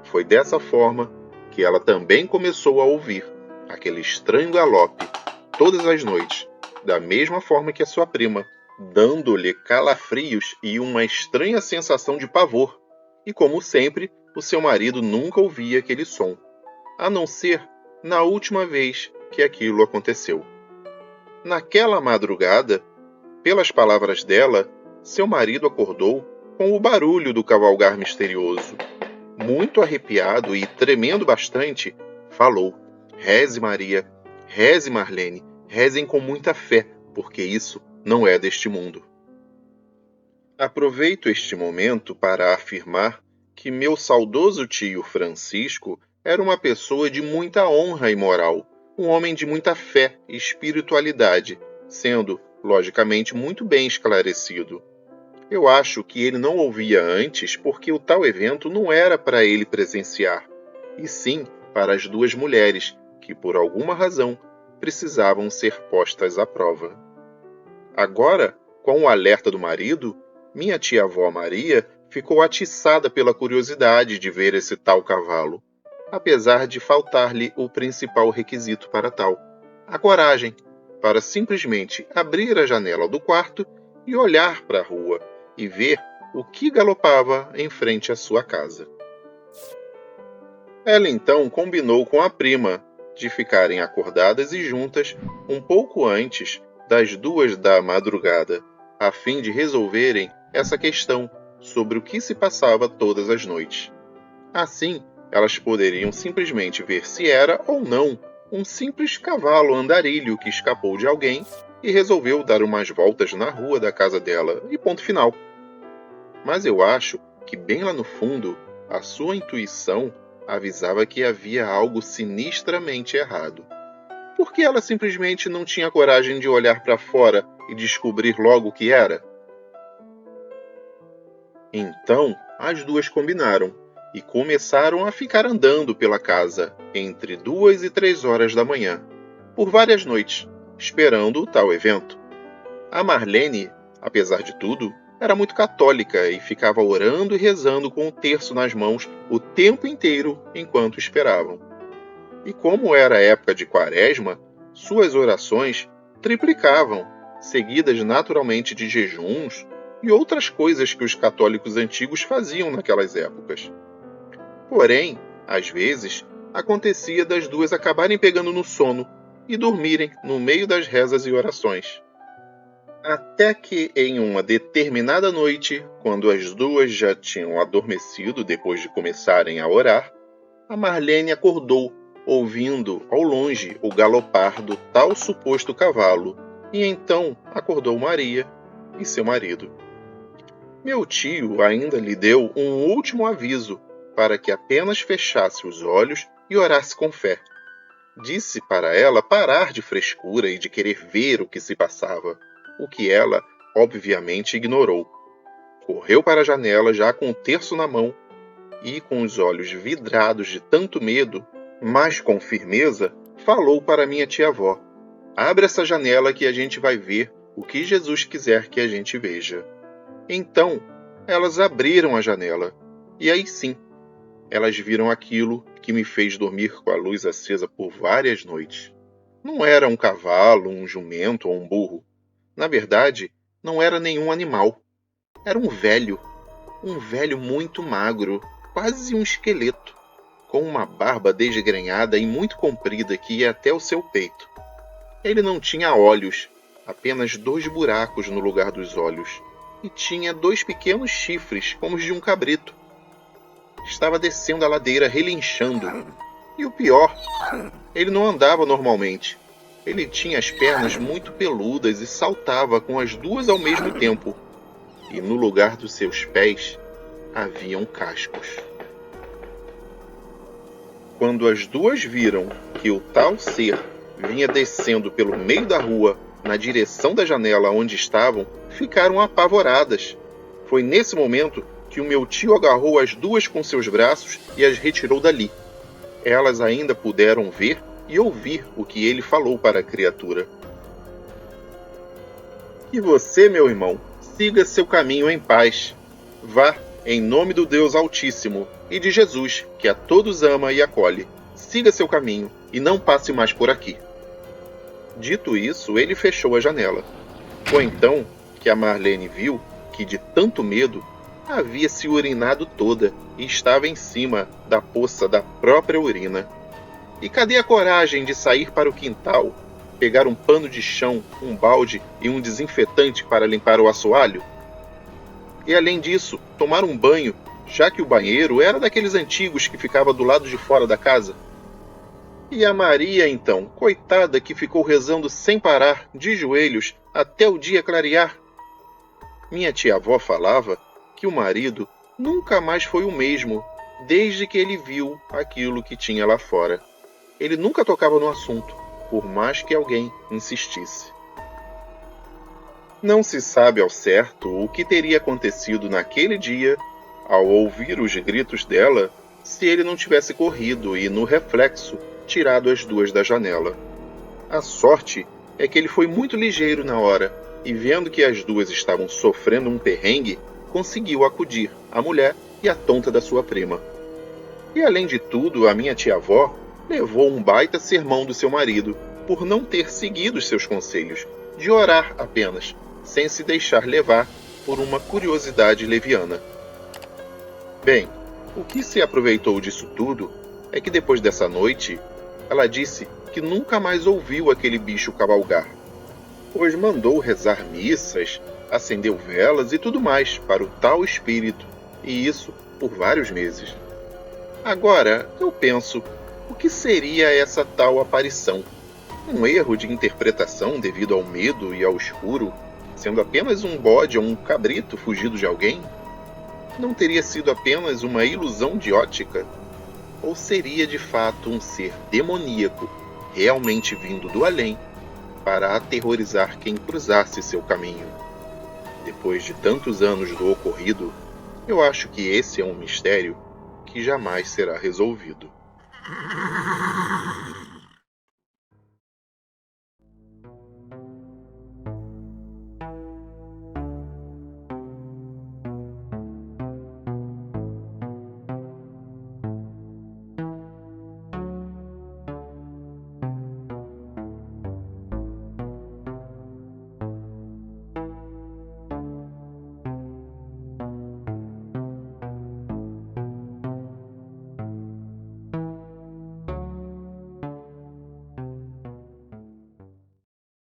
Foi dessa forma que ela também começou a ouvir aquele estranho galope todas as noites, da mesma forma que a sua prima, dando-lhe calafrios e uma estranha sensação de pavor. E como sempre, o seu marido nunca ouvia aquele som, a não ser na última vez que aquilo aconteceu. Naquela madrugada, pelas palavras dela, seu marido acordou com o barulho do cavalgar misterioso. Muito arrepiado e tremendo bastante, falou: "Reze, Maria, reze, Marlene, rezem com muita fé, porque isso não é deste mundo." Aproveito este momento para afirmar que meu saudoso tio Francisco era uma pessoa de muita honra e moral, um homem de muita fé e espiritualidade, sendo, logicamente, muito bem esclarecido. Eu acho que ele não ouvia antes porque o tal evento não era para ele presenciar, e sim para as 2 mulheres, que por alguma razão precisavam ser postas à prova. Agora, com o alerta do marido, minha tia-avó Maria ficou atiçada pela curiosidade de ver esse tal cavalo, apesar de faltar-lhe o principal requisito para tal, a coragem, para simplesmente abrir a janela do quarto e olhar para a rua e ver o que galopava em frente à sua casa. Ela então combinou com a prima de ficarem acordadas e juntas um pouco antes das 2 da madrugada, a fim de resolverem essa questão sobre o que se passava todas as noites. Assim, elas poderiam simplesmente ver se era ou não um simples cavalo andarilho que escapou de alguém e resolveu dar umas voltas na rua da casa dela, e ponto final. Mas eu acho que bem lá no fundo, a sua intuição avisava que havia algo sinistramente errado. Por que ela simplesmente não tinha coragem de olhar para fora e descobrir logo o que era? Então, as 2 combinaram e começaram a ficar andando pela casa entre 2 e 3 horas da manhã, por várias noites, esperando o tal evento. A Marlene, apesar de tudo, era muito católica e ficava orando e rezando com o terço nas mãos o tempo inteiro enquanto esperavam. E como era época de quaresma, suas orações triplicavam, seguidas naturalmente de jejuns e outras coisas que os católicos antigos faziam naquelas épocas. Porém, às vezes, acontecia das 2 acabarem pegando no sono e dormirem no meio das rezas e orações. Até que, em uma determinada noite, quando as 2 já tinham adormecido depois de começarem a orar, a Marlene acordou, ouvindo ao longe o galopar do tal suposto cavalo, e então acordou Maria e seu marido. Meu tio ainda lhe deu um último aviso para que apenas fechasse os olhos e orasse com fé. Disse para ela parar de frescura e de querer ver o que se passava, o que ela, obviamente, ignorou. Correu para a janela já com o terço na mão e, com os olhos vidrados de tanto medo, mas com firmeza falou para minha tia-avó: abre essa janela que a gente vai ver o que Jesus quiser que a gente veja. Então, elas abriram a janela, e aí sim, elas viram aquilo que me fez dormir com a luz acesa por várias noites. Não era um cavalo, um jumento ou um burro. Na verdade, não era nenhum animal. Era um velho muito magro, quase um esqueleto, com uma barba desgrenhada e muito comprida que ia até o seu peito. Ele não tinha olhos, apenas 2 buracos no lugar dos olhos, e tinha 2 pequenos chifres, como os de um cabrito. Estava descendo a ladeira relinchando. E o pior, ele não andava normalmente. Ele tinha as pernas muito peludas e saltava com as 2 ao mesmo tempo. E no lugar dos seus pés, haviam cascos. Quando as 2 viram que o tal ser vinha descendo pelo meio da rua, na direção da janela onde estavam, ficaram apavoradas. Foi nesse momento que o meu tio agarrou as 2 com seus braços e as retirou dali. Elas ainda puderam ver e ouvir o que ele falou para a criatura. E você, meu irmão, siga seu caminho em paz. Vá, em nome do Deus Altíssimo e de Jesus, que a todos ama e acolhe. Siga seu caminho e não passe mais por aqui. Dito isso, ele fechou a janela. Foi então que a Marlene viu que, de tanto medo, havia se urinado toda e estava em cima da poça da própria urina. E cadê a coragem de sair para o quintal, pegar um pano de chão, um balde e um desinfetante para limpar o assoalho? E além disso, tomar um banho, já que o banheiro era daqueles antigos que ficava do lado de fora da casa? E a Maria, então, coitada, que ficou rezando sem parar, de joelhos, até o dia clarear? Minha tia-avó falava que o marido nunca mais foi o mesmo, desde que ele viu aquilo que tinha lá fora. Ele nunca tocava no assunto, por mais que alguém insistisse. Não se sabe ao certo o que teria acontecido naquele dia, ao ouvir os gritos dela, se ele não tivesse corrido e, no reflexo, tirado as 2 da janela. A sorte é que ele foi muito ligeiro na hora, e vendo que as 2 estavam sofrendo um perrengue, conseguiu acudir a mulher e a tonta da sua prima. E além de tudo, a minha tia-avó levou um baita sermão do seu marido por não ter seguido os seus conselhos, de orar apenas, sem se deixar levar por uma curiosidade leviana. Bem, o que se aproveitou disso tudo é que depois dessa noite, ela disse que nunca mais ouviu aquele bicho cavalgar, pois mandou rezar missas, acendeu velas e tudo mais para o tal espírito, e isso por vários meses. Agora, eu penso, o que seria essa tal aparição? Um erro de interpretação devido ao medo e ao escuro, sendo apenas um bode ou um cabrito fugido de alguém? Não teria sido apenas uma ilusão de ótica? Ou seria de fato um ser demoníaco, realmente vindo do além, para aterrorizar quem cruzasse seu caminho? Depois de tantos anos do ocorrido, eu acho que esse é um mistério que jamais será resolvido.